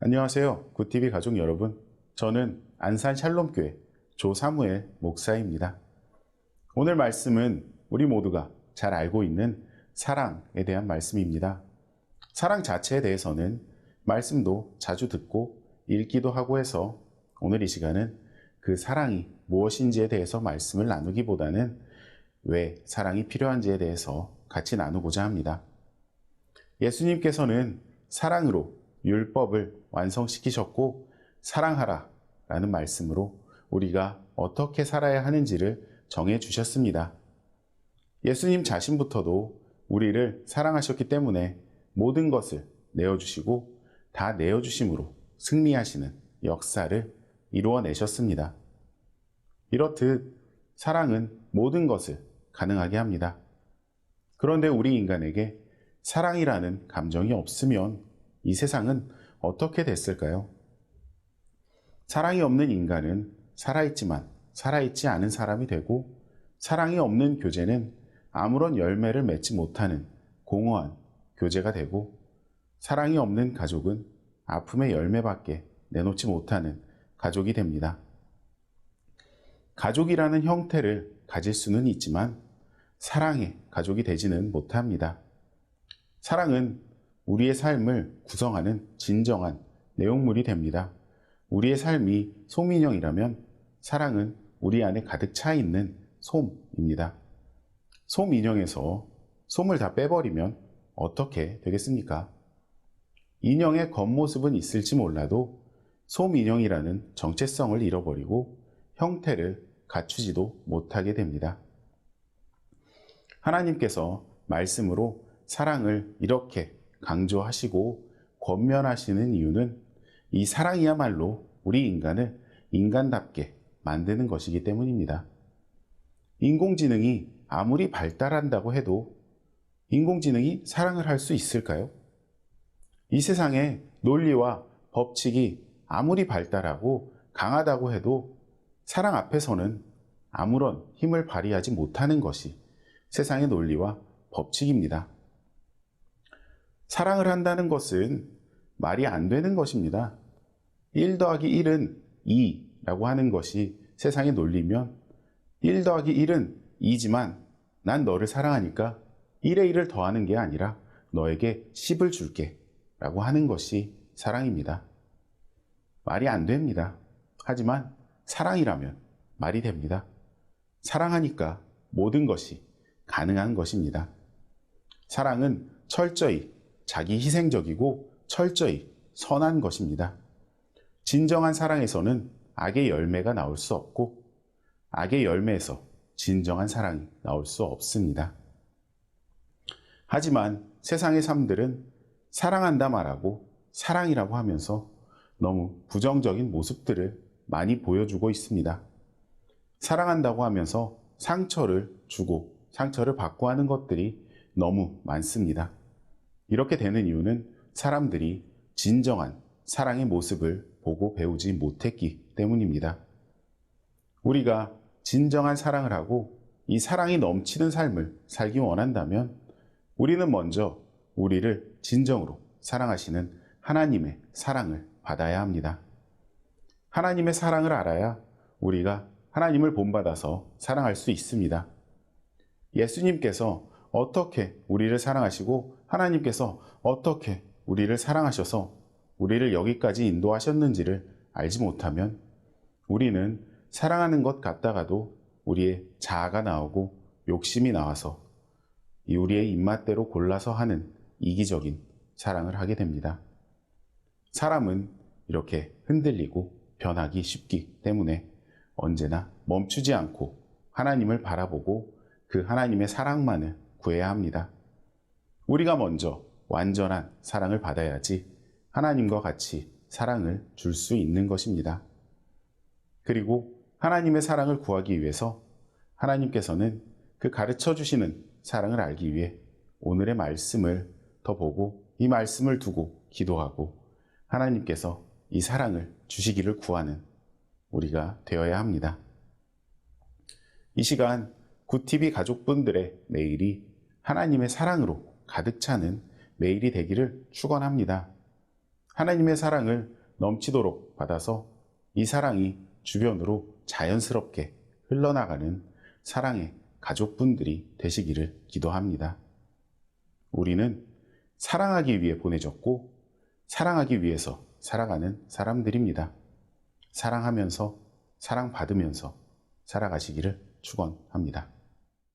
안녕하세요. 굿TV 가족 여러분. 저는 안산 샬롬교회 조사무엘 목사입니다. 오늘 말씀은 우리 모두가 잘 알고 있는 사랑에 대한 말씀입니다. 사랑 자체에 대해서는 말씀도 자주 듣고 읽기도 하고 해서 오늘 이 시간은 그 사랑이 무엇인지에 대해서 말씀을 나누기보다는 왜 사랑이 필요한지에 대해서 같이 나누고자 합니다. 예수님께서는 사랑으로 율법을 완성시키셨고 사랑하라 라는 말씀으로 우리가 어떻게 살아야 하는지를 정해 주셨습니다. 예수님 자신부터도 우리를 사랑하셨기 때문에 모든 것을 내어주시고 다 내어주심으로 승리하시는 역사를 이루어내셨습니다. 이렇듯 사랑은 모든 것을 가능하게 합니다. 그런데 우리 인간에게 사랑이라는 감정이 없으면 이 세상은 어떻게 됐을까요? 사랑이 없는 인간은 살아있지만 살아있지 않은 사람이 되고, 사랑이 없는 교제는 아무런 열매를 맺지 못하는 공허한 교제가 되고, 사랑이 없는 가족은 아픔의 열매밖에 내놓지 못하는 가족이 됩니다. 가족이라는 형태를 가질 수는 있지만 사랑의 가족이 되지는 못합니다. 사랑은 우리의 삶을 구성하는 진정한 내용물이 됩니다. 우리의 삶이 솜인형이라면 사랑은 우리 안에 가득 차 있는 솜입니다. 솜인형에서 솜을 다 빼버리면 어떻게 되겠습니까? 인형의 겉모습은 있을지 몰라도 솜인형이라는 정체성을 잃어버리고 형태를 갖추지도 못하게 됩니다. 하나님께서 말씀으로 사랑을 이렇게 강조하시고 권면하시는 이유는 이 사랑이야말로 우리 인간을 인간답게 만드는 것이기 때문입니다. 인공지능이 아무리 발달한다고 해도 인공지능이 사랑을 할 수 있을까요? 이 세상에 논리와 법칙이 아무리 발달하고 강하다고 해도 사랑 앞에서는 아무런 힘을 발휘하지 못하는 것이 세상의 논리와 법칙입니다. 사랑을 한다는 것은 말이 안 되는 것입니다. 1 더하기 1은 2라고 하는 것이 세상의 논리면 1 더하기 1은 2지만 난 너를 사랑하니까 1에 1을 더하는 게 아니라 너에게 10을 줄게 라고 하는 것이 사랑입니다. 말이 안 됩니다. 하지만 사랑이라면 말이 됩니다. 사랑하니까 모든 것이 가능한 것입니다. 사랑은 철저히 자기 희생적이고 철저히 선한 것입니다. 진정한 사랑에서는 악의 열매가 나올 수 없고 악의 열매에서 진정한 사랑이 나올 수 없습니다. 하지만 세상의 사람들은 사랑한다 말하고 사랑이라고 하면서 너무 부정적인 모습들을 많이 보여주고 있습니다. 사랑한다고 하면서 상처를 주고 상처를 받고 하는 것들이 너무 많습니다. 이렇게 되는 이유는 사람들이 진정한 사랑의 모습을 보고 배우지 못했기 때문입니다. 우리가 진정한 사랑을 하고 이 사랑이 넘치는 삶을 살기 원한다면 우리는 먼저 우리를 진정으로 사랑하시는 하나님의 사랑을 받아야 합니다. 하나님의 사랑을 알아야 우리가 하나님을 본받아서 사랑할 수 있습니다. 예수님께서 어떻게 우리를 사랑하시고 하나님께서 어떻게 우리를 사랑하셔서 우리를 여기까지 인도하셨는지를 알지 못하면 우리는 사랑하는 것 같다가도 우리의 자아가 나오고 욕심이 나와서 우리의 입맛대로 골라서 하는 이기적인 사랑을 하게 됩니다. 사람은 이렇게 흔들리고 변하기 쉽기 때문에 언제나 멈추지 않고 하나님을 바라보고 그 하나님의 사랑만을 구해야 합니다. 우리가 먼저 완전한 사랑을 받아야지 하나님과 같이 사랑을 줄 수 있는 것입니다. 그리고 하나님의 사랑을 구하기 위해서 하나님께서는 그 가르쳐 주시는 사랑을 알기 위해 오늘의 말씀을 더 보고 이 말씀을 두고 기도하고 하나님께서 이 사랑을 주시기를 구하는 우리가 되어야 합니다. 이 시간 굿TV 가족분들의 매일이 하나님의 사랑으로 가득 차는 매일이 되기를 축원합니다. 하나님의 사랑을 넘치도록 받아서 이 사랑이 주변으로 자연스럽게 흘러나가는 사랑의 가족분들이 되시기를 기도합니다. 우리는 사랑하기 위해 보내졌고 사랑하기 위해서 살아가는 사람들입니다. 사랑하면서 사랑받으면서 살아가시기를 축원합니다.